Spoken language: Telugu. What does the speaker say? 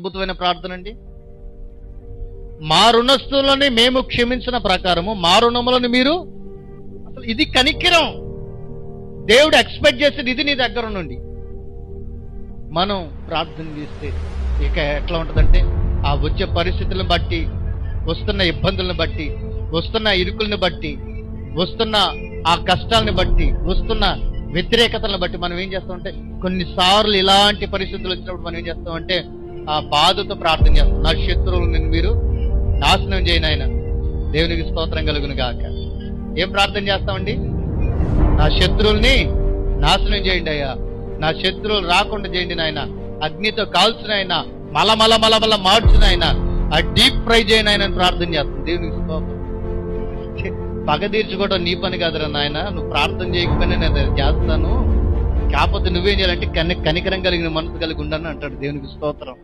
అద్భుతమైన ప్రార్థన అండి. మా రుణస్తులని మేము క్షమించిన ప్రకారము మా రుణములను మీరు, అసలు ఇది కనికిరం. దేవుడు ఎక్స్పెక్ట్ చేసేది ఇది నీ దగ్గర నుండి. మనం ప్రార్థన చేస్తే ఇక ఎట్లా ఉంటుందంటే, ఆ వచ్చే పరిస్థితులను బట్టి, వస్తున్న ఇబ్బందులను బట్టి, వస్తున్న ఇరుకులను బట్టి, వస్తున్న ఆ కష్టాలను బట్టి, వస్తున్న వ్యతిరేకతలను బట్టి మనం ఏం చేస్తామంటే, కొన్నిసార్లు ఇలాంటి పరిస్థితులు వచ్చినప్పుడు మనం ఏం చేస్తామంటే ఆ బాధతో ప్రార్థన చేస్తాం. నా శత్రువులను మీరు నాశనం చేయను ఆయన. దేవునికి స్తోత్రం కలుగును గాక. ఏం ప్రార్థన చేస్తామండి? నా శత్రువుల్ని నాశనం చేయండి అయ్యా, నా శత్రువులు రాకుండా చేయండి నాయన, అగ్నితో కాల్చిన ఆయన, మల మార్చిన ఆయన, ఆ డీప్ ఫ్రై చేయను ఆయన అని ప్రార్థన చేస్తాం. దేవునికి స్తోత్రం. పగ తీర్చుకోవడం నీ పని కాదురా నాయన, నువ్వు ప్రార్థన చేయకపోయినా నేను చేస్తాను, కాకపోతే నువ్వేం చేయాలంటే కనికరం కలిగిన మనసు కలిగి ఉండని అంటాడు. దేవునికి స్తోత్రం.